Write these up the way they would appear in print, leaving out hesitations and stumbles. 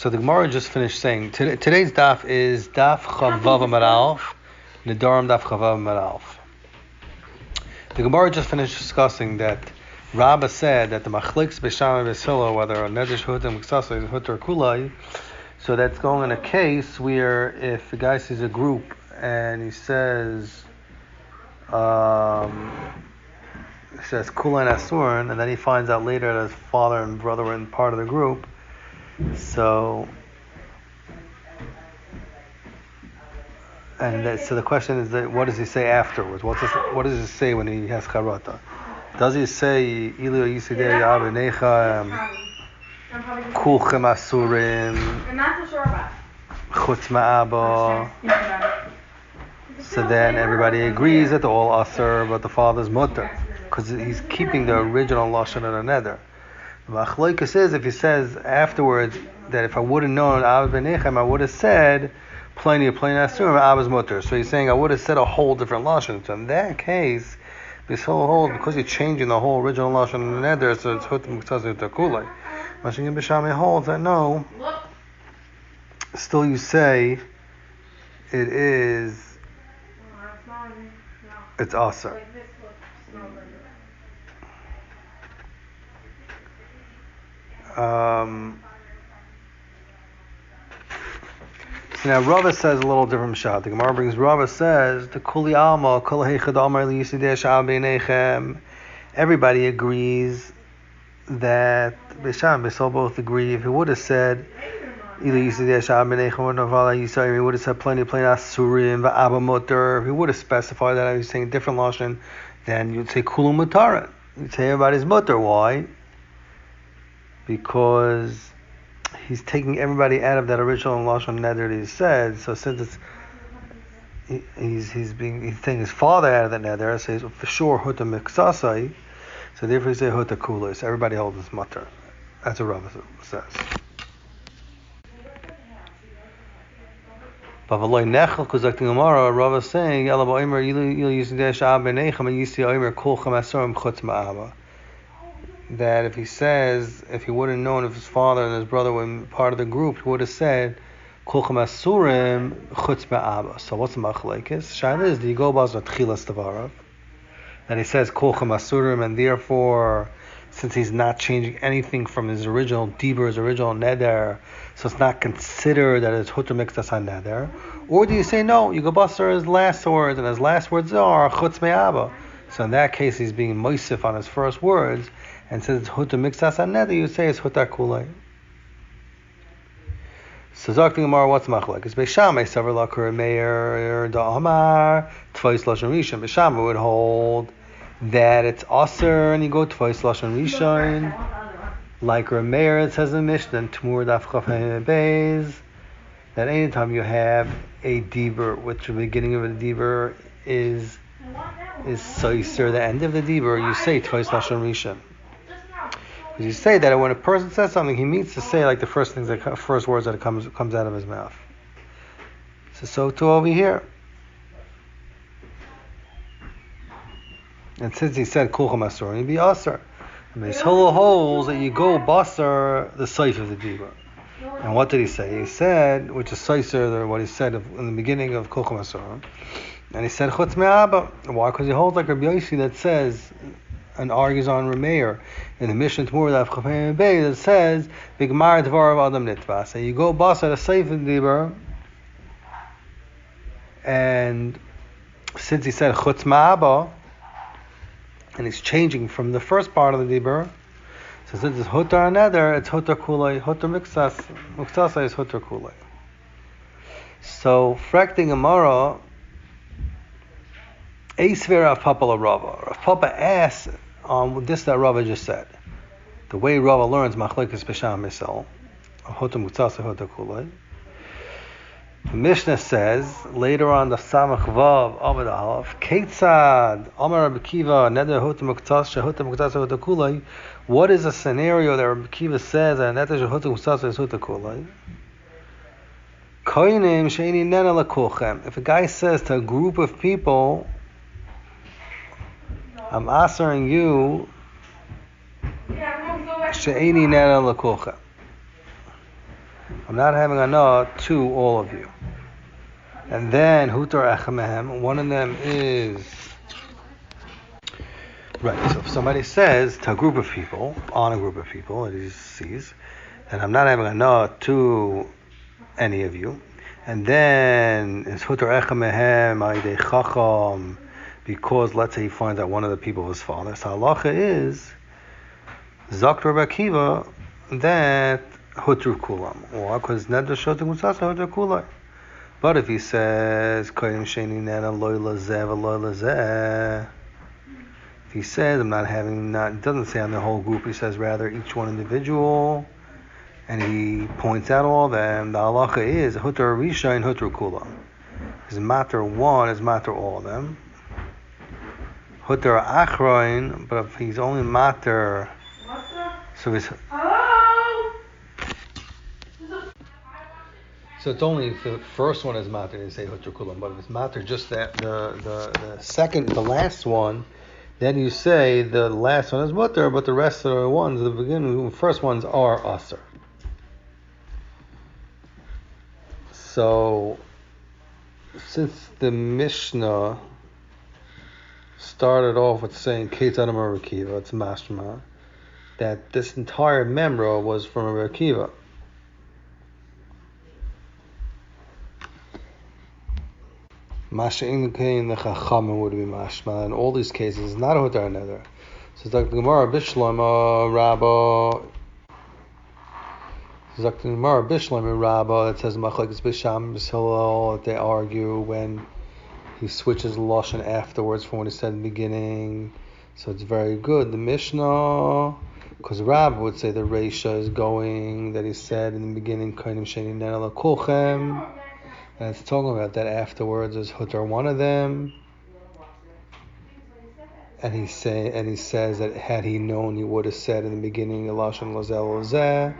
So the Gemara just finished saying today's daf is daf Chavav Amud Aleph, Nedarim daf Chavav Amud Aleph. The Gemara just finished discussing that Rabba said that the machlekes b'sham and b'silo, whether a neder shehutim miksasa is hutar kulai, so that's going in a case where if a guy sees a group and he says kulai asurin, and then he finds out later that his father and brother were in part of the group. So the question is that what does he say afterwards? What does he say when he has charata? Does he say Ilu Yisidei Yabenecha Kulchem Asurim Chutz Ma'aba? So then everybody agrees that they're all asur, but the father's mutter, because he's keeping the original lashon of the neder. Machlokes is if he says afterwards that if I would have known Abba Benechem, I would have said plenty asurim Abba's mutter. So he's saying I would have said a whole different lashon. So in that case, this whole holds because you're changing the whole original lashon of the neder, so it's hutim k'tzazir takulei. Mashing B'Shami holds that no, still you say it's asur. So now Rava says a little different shot. The Gemara brings Rava says the Kuli Alma Kol Heichad Amar Li Yisidei Sha'al Beinechem. Everybody agrees that B'Sham B'Sol both agree. If he would have said Ili Yisidei Sha'al Beinechem or Navala Yisrael, he would have said plenty asurim v'Abba Mutter. If he would have specified that he was saying a different lashon, then you'd say Kulu Mutaran. You'd say everybody's mutter. Why? Because he's taking everybody out of that original lashon neder that he said. So since he's taking his father out of that neder, so he's for sure huta miksasai. So therefore he say huta kulai. So everybody holds his mutter. That's what Rava says. Bavaloi nechel kuzakting Gemara. Rava saying Ela ba'omer ilu yisidei sha'ab b'nechem and yisi omer kulchem asurim chutz ma'aba. That if he would have known if his father and his brother were part of the group, he would have said, Kulchem Asurim Chutz Me'aba. So what's the machlekes? Shaila is, do you go about Tchilas Tavarav? That he says Kulchem Asurim, and therefore, since he's not changing anything from his original Dibur, his original Neder, so it's not considered that it's Hutter Mixtas on Neder? Or do you say, no, you go Basar his last words, and his last words are Chutz Me'aba. So in that case, he's being moisif on his first words, and since it's huta mixas aneder, you say it's huta kulay. So Zakti Gemara, what's machlek? It's Beishamay sever lakur meir da amar twice lashon rishon. Beishamay would hold that it's aser and you go twice lashon rishon. Like Rameir, it says in Mishnah Tmur daf chafei beis that anytime you have a dibur, which the beginning of a dibur is soiser, the end of the dibur, you say twice lashon rishon. Because you say that when a person says something, he means to say like the first words that comes out of his mouth. So too over here. And since he said kulchem asur, he'd be asur. And his whole holds that you go basar the seif of the dibur. And what did he say? He said, which is seiser, what he said in the beginning of kulchem asur. And he said chutz me'aba. Why? Because he holds like Rabbi Yosi that says and argues on Rameir in the Mishnah Tmur daf chafei beis that says bigmar dvar of adam nitvas. And you go basar the seif of the dibur, and since he said chutz me'aba, and he's changing from the first part of the dibur, so since it's hutar aneder, it's hutar kulay, hutar miksasa is hutar kulay. So frakting Gemara, Eisver of Papa la Rava. Rav Papa asks on this that Rava just said. The way Rava learns machlekes b'sham misel, hutar miksasa hutar kulay. The Mishnah says later on the Samach Vav Amud Aleph, Keitzad Amar Rabbi Kiva Neder Hutam Muktas Shehutam Muktas Hutam Kulay. What is a scenario that Rabbi Kiva says that Neder Shehutam Muktas is Hutam Kulay? Koinim Sheini Nena Lakulchem. If a guy says to a group of people, I'm answering you, Sheini Nena Lakulchem. I'm not having ana to all of you. And then hutar echamehem, one of them is right. So if somebody says to a group of people, on a group of people that he sees, and I'm not having ana to any of you, and then it's hutar echamehem aydei chacham, because let's say he finds out one of the people of his father. So halacha is Zakt Rabbi Akiva that hutru kulam, or because nedar shotim mutzasa hutru kulai. But if he says koyim sheni nena loy lazeh v'loy lazeh, if he says I'm not having not, it doesn't say on the whole group. He says rather each one individual, and he points out all of them. The halacha is hutru risha and hutru kulam. His matter one is matter all of them. Hutru achroin, but if he's only matter. So it's only if the first one is matter, they say hutru kulam. But if it's matter just that the last one, then you say the last one is mutter, but the rest of the ones, the first ones are aser. So since the Mishnah started off with saying Ketzad Amar Rabbi Akiva, it's mashma that this entire memra was from Rabbi Akiva. Masha Inkain the Chachamim would be mashma in all these cases, not a Hutar Neder. So Dr. Gemara Bishlam Rabba. Dr. Gemara Bishlam Rabba that says Machlekes Bisham Bishilal that they argue when he switches lashon afterwards from what he said in the beginning. So it's very good. The Mishnah, because Rab would say the Reisha is going that he said in the beginning, Kainim Sheni Nena Kulchem, and it's talking about that afterwards is Hutar one of them, and he says that had he known, he would have said in the beginning Lashon Lazel Lazeh.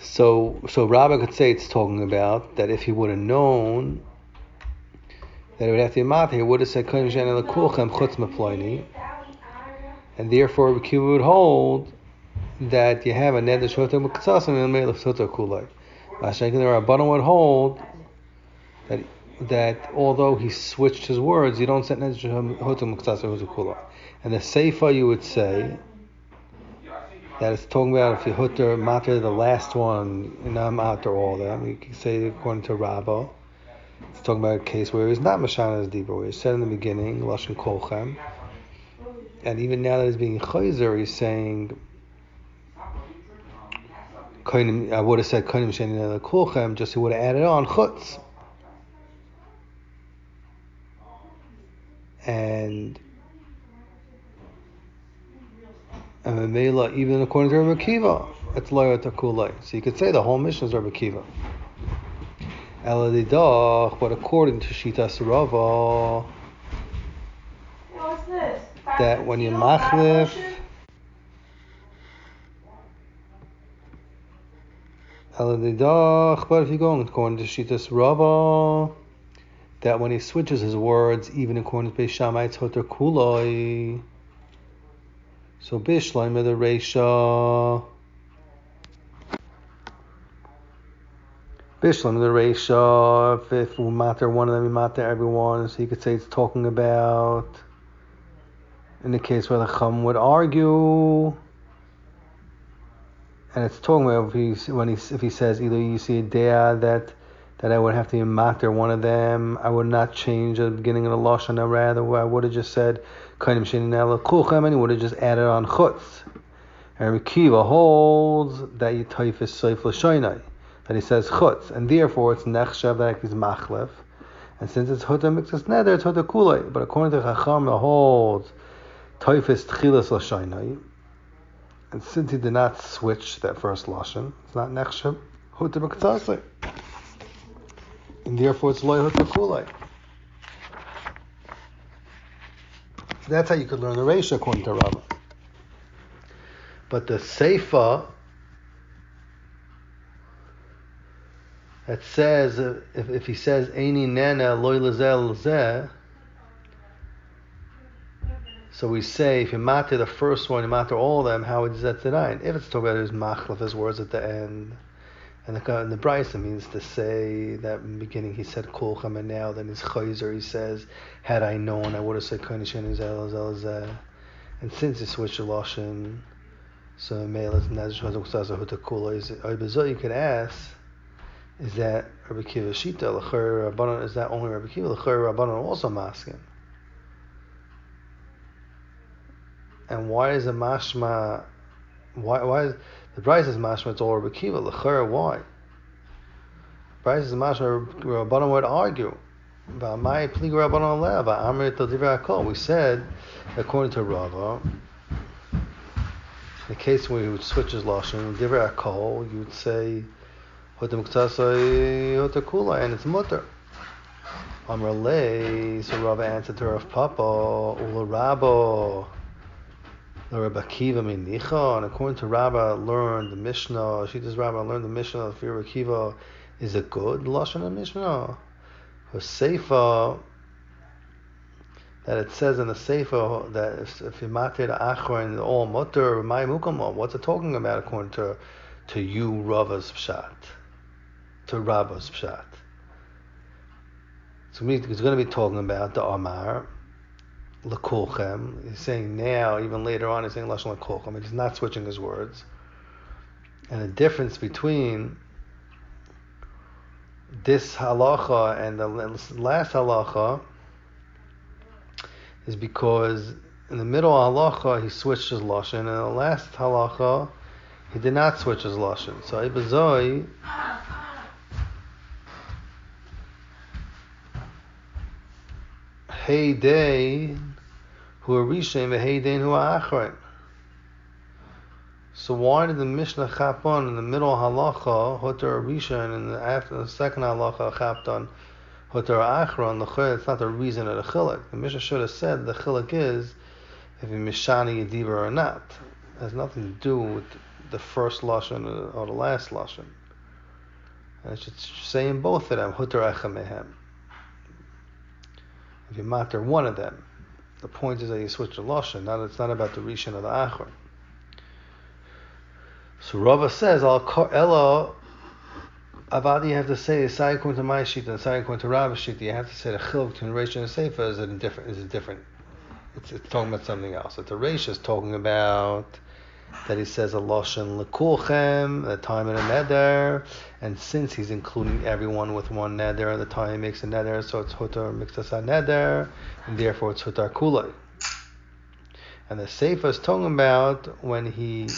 So Rabbi could say it's talking about that if he would have known that it would have to be matter, he would have said Kainim Sheni Nena Kulchem Chutz Meploini. And therefore, Rabbi Akiva would hold that you have a neder shotem b'ktsas and a meilef sotar kulai. Mashenkin the Rabbanon would hold that although he switched his words, you don't say neder shotem b'ktsas and sotar kulai. And the seifa you would say that it's talking about if you hutter matter the last one, and not matter all of them. You can say according to Rabba, it's talking about a case where he's not mashana as deeper, where he said in the beginning lashon kolchem. And even now that he's being chayzer, he's saying, I would have said Kainim Sheni Nena Kulchem, just he would have added on chutz. And Mela, even according to Rabbi Akiva, it's loyal to kulay. So you could say the whole mission is Rabbi Akiva. Eladidach, but according to Shitas Rava, that when you machlif, but if you're going according to Shitas Rava, that when he switches his words, even according to Beis Shammai, it's Hoter Kuloi. So Bishleim the Reisha. Bishleim the Reisha, if we matter one of them, we matter everyone. So you could say it's talking about in the case where the Chum would argue, and it's talking about if he says either you see a dea that I would have to matter one of them, I would not change at the beginning of the lashon. Rather, I would have just said Kainim Sheni Nela Kulchem, and he would have just added on chutz. And Rabbi Akiva holds that you taif is seif l'shoinai, that he says chutz, and therefore it's nechshav that he's machlef. And since it's huta mixes neder, it's huta kulei. But according to Chacham, it holds taif is tchilas l'shoinai. And since he did not switch that first lashon, it's not nechshav huta b'ktasei. And therefore it's loy huta kulei. So that's how you could learn the Reisha according to Rava. But the Seifa that says if he says Eini Nena Loy Lazel Zeh, So we say, if you matter the first one, you matter all of them, how is that tonight? If it's talking about his machlef, his words at the end, and the brisa means to say that in the beginning he said kulchem, and now then his chayzer he says, had I known, I would have said konishin zelazeh. And since he switched to lashon, so male is nazir hutakula. You could ask, is that Rabbi Kiva Shita? Is that only Rabbi Kiva? Rabbanon also masking. And why is the mashma? Why is the price is mashma? It's all Rabbi Kiva. L'chera, why? Price is mashma. Rabbanon would argue. My plea Rabbanon lev. Amr to divrei hakol. We said, according to Rava, in the case where you would switch his lashon, divrei hakol, you would say hotem k'tasai hotakula, and it's mutter. Amr lei. So Rava answered to Rav Papa, ula Rabbo. Rabbi Akiva minicha, and according to Rabbi learned the Mishnah. Shita's Rabbi learned the Mishnah. If Rabbi Akiva is a good lashon of Mishnah, or Seifa, that it says in the Seifa that if you matir the achron all mutter my mukama, what's it talking about according to you Rava's pshat, to Rabba's pshat? So it's going to be talking about the Amar. L'kulchem. He's saying now, even later on, he's saying lashon l'kulchem. He's not switching his words. And the difference between this halacha and the last halacha is because in the middle halacha he switched his lashon, and in the last halacha he did not switch his lashon. So ibazoi. Hey day, who are rishon, hey day, who are achron. So why did the Mishnah chapon in the middle halacha hoter rishon, and after the second halacha chapon hoter achron? It's not the reason of the chiluk. The Mishnah should have said the chiluk is if you mishani yediva or not. It has nothing to do with the first lashon or the last lashon. And it should say in both of them hoter echamehem. If you matter one of them, the point is that you switch the lashon. It's not about the rishon or the achron. So Rava says, Ella Avadi, you have to say Sai according to my sheet and Sai according to Rava's sheet. You have to say the chiluk between Reish and Seifa is different. It's talking about something else. That the Reish is talking about that he says a lashon l'kulchem, the time in a neder, and since he's including everyone with one neder, at the time he makes a neder, so it's hutar mixtas neder, and therefore it's hutar kulay. And the Seifa is talking about when he's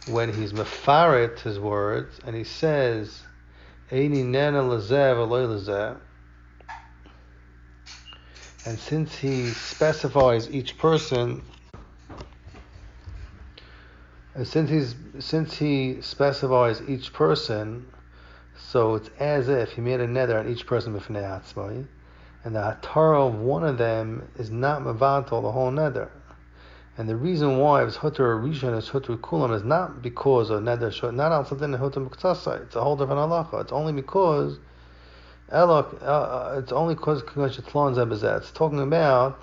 mefaret his words, and he says eini nena lazeh v'loy lazeh, and since he specifies each person. And since he specifies each person, so it's as if he made a neder on each person b'fnei atzmai, and the hatara of one of them is not mevatel the whole neder. And the reason why it's hutter rishon is hutter kulam is not because of neder short, not al something hutter muktasai. It's a whole different halacha. It's only because it's talking about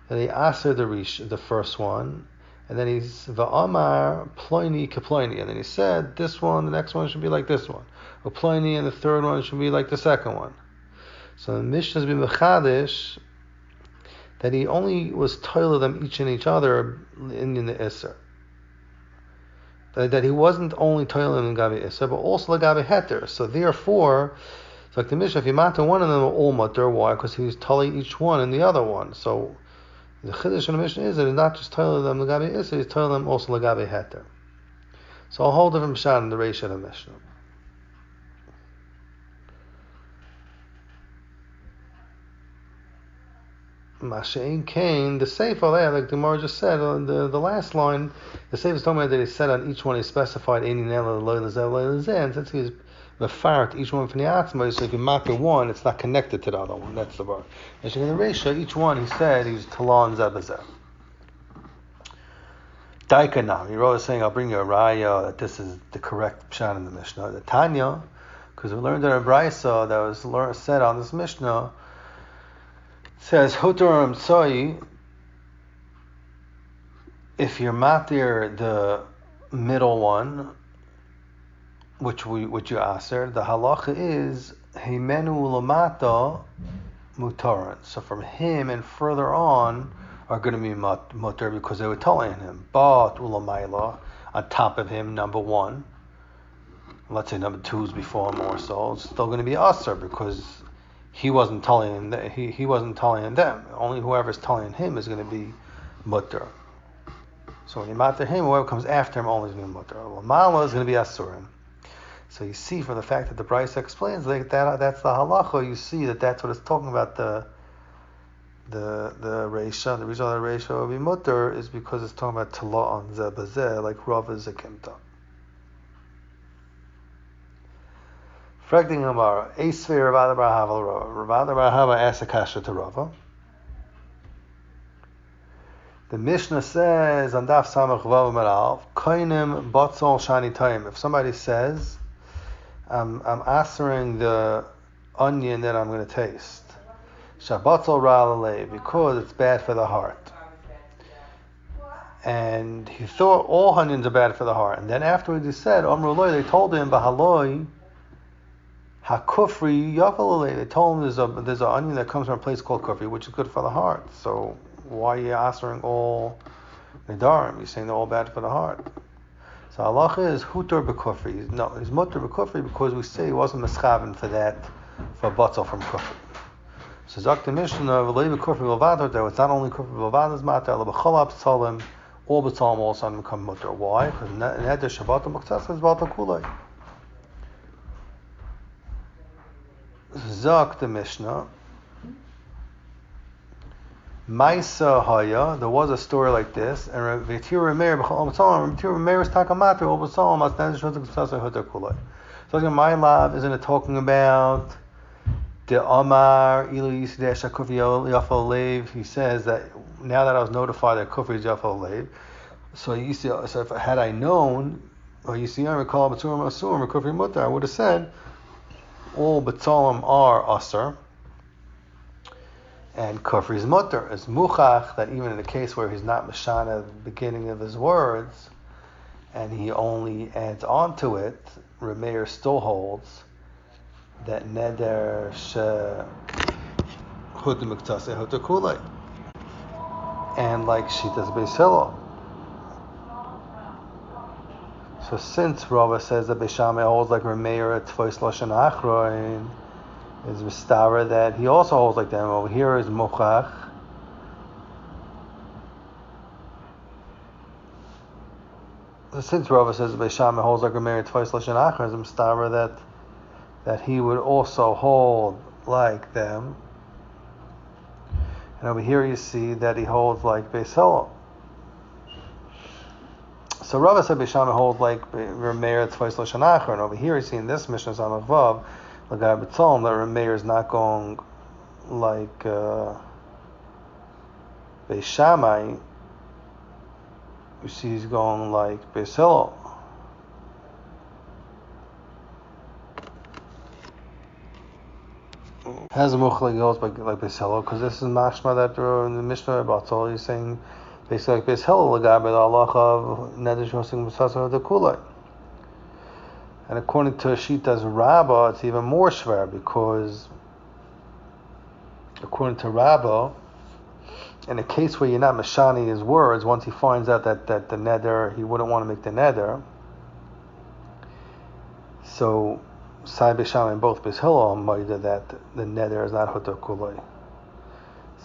that he asked the first one. And then he's va'amar ploini kaploini, and then he said this one, the next one should be like this one, or ploini, and the third one should be like the second one. So the Mishnah has been mechadish that he only was toiling them each and each other in the Isser. That he wasn't only toiling them gabi Isser, but also gabi heter. So therefore, it's like the Mishnah, if you matter one of them, all mutter. Why? Because he was toiling each one in the other one. So the chiddush in the Mishnah is that he's not just toiling them l'gabi Isser, he's toiling them also l'gabi heter. So a whole different pshat in the Reish of the Mishnah. Masha'in Kain, the Sefer there, like the Gemara just said, the last line, the Sefer is talking about that he said on each one he specified Eini Nela Lo Lazeh Lo Lazeh, and since he was referred to each one from the Atzma, so if you mark the one, it's not connected to the other one. That's the bar. And in the Reisha, each one he said he was Talon Zebazeh. Daikanam, he wrote saying, I'll bring you a raya that this is the correct pshat in the Mishnah. The Tanya, because we learned in a brisa that was said on this Mishnah, Says Hutur Mtsoi, if you're matir the middle one, which you aser, the halacha is Himenu Lamata Mutaran. So from him and further on are going to be mutar because they were telling him. But Ulamaila, on top of him, number one, let's say number two is before him or so, it's still going to be aser because he wasn't telling he wasn't telling them. Only whoever's telling him is going to be mutar. So when you matter him, whoever comes after him only is going to be mutar. Lamala is going to be asurim. So you see from the fact that the Brisa explains like that's the halacha. You see that's what it's talking about. The reisha. The reason the reisha will be mutar is because it's talking about tala on zeh bazeh, like Rava zekimta. Fragding Amara, Eisvei Ravada Bar Hava Rava. Ravada Bar Hava asks a kasha to Rava. The Mishnah says on Daf Samach Vav Meral, Koinim Batzol Shani Taim. If somebody says, I'm answering the onion that I'm going to taste, Shabbatzol Ra'alei, because it's bad for the heart. And he thought all onions are bad for the heart. And then afterwards he said, Amrullah, they told him, Bahaloi, Hakufri Yavalale. They told him there's an onion that comes from a place called Kufri, which is good for the heart. So why are you answering all Nedarim? You're saying they're all bad for the heart. So halacha is Hutur B'Kufri. No, he's Mutter B'Kufri because we say he wasn't Meschaven for that, for Batzal from Kufri. So Zak the Mishnah, V'lei B'Kufri B'Vadar, that it's not only Kufri B'Vadar's matter, but B'Cholab Tzalim, all B'Tzalim all of a sudden become Mutter. Why? Because Neder Shabbat M'Ktas is Batal Kulei. Zak the Mishnah, Maisa Haya, there was a story like this, and V'tir Meir B'Cholam Tzalim, V'tir Meir is Takamater, all B'Tzalim, as Neder Shabbat M'Ktas Hutter Kulei. So my love, isn't it talking about the Amar Ilu Yisidesh Kufri Yafal Lev? He says that now that I was notified that Kufri is Yafal Lev, so if had I known, or you see, I recall B'Tzurim Asurim or Kufri Mutar, I would have said all B'Tzalim are Asr and Kufri is Mutar. It's Muchach that even in the case where he's not Mashana at the beginning of his words and he only adds on to it, Rameir still holds that Neder Hutter Miktase Hutter Kulei. And like Shitas Beis Hillel. So since Rava says that Beis Shammai holds like Rameir at Tfois Lashon Achroin, is Mistara that he also holds like them. Over here is Mochach. So since Rava says that Beis Shammai holds like Rameir at Tfois Lashon Achroin, is Mistara that he would also hold like them. And over here you see that he holds like Beis Hillel. So Rava said Beis Shammai holds like Rameir Tzvais Lashon Achar, and over here you see in this Mishnah Samach Vav, L'Gai B'Tzolm, that Rameir is not going like Beis Shammai. You see he's going like Beis Hillel. Has a muchlik goes like Beis Hillel, because this is mashma that in the Mishnah Batzol he's saying basically like Beis Hillel l'gabe the halacha of neder shosing b'sasar the kulay. And according to Shita's Rabbah, it's even more shver because according to Rabbah, in a case where you're not mashani his words, once he finds out that the neder he wouldn't want to make the neder, so Sai Beis Shammai and both Beis Hillel Moida that the neder is not Hutter Kulei.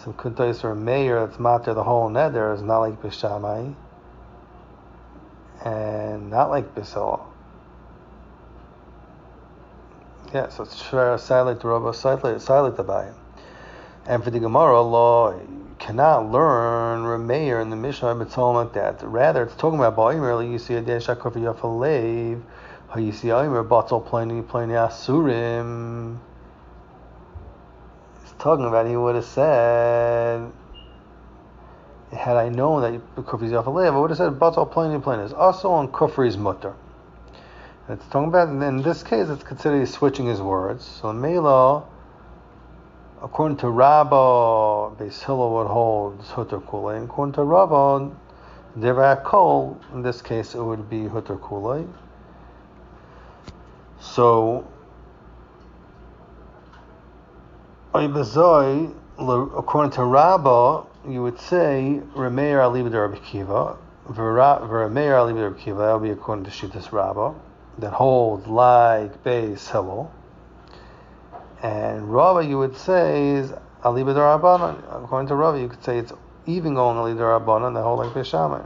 So Kuntais or Meir that's matter the whole neder is not like Beis Shammai and not like Beis Hillel. Yeah, so it's shver silent to Rabba silent to buy. And for the Gemara law, you cannot learn Rameir in the Mishnah B'Tzolm like that. Rather, it's talking about Ba'im. You see a Desha Kofi Yafalev. You see, Omer Batzal Pliny Asurim. He's talking about he would have said, had I known that Kufri's Yafalev, I would have said Batzal Pliny is also on Kufri's Mutter. It's talking about, in this case, it's considered he's switching his words. So Mela, According to Rabba, Beis Hillel would hold Hutter Kulei. According to Rabba, Devra Kol, in this case it would be Hutter Kulei. So, according to Rabba, you would say Remeir Alibid Rabbi Kiva, Remeir Alibid Rabbi Kiva. That would be according to Shittas Rabba, that holds like Beis Hillel. And Rabba, you would say is Alibid Rabbanan. According to Rabba, you could say it's even going Alibid Rabbanan, that hold like Beis Shammai.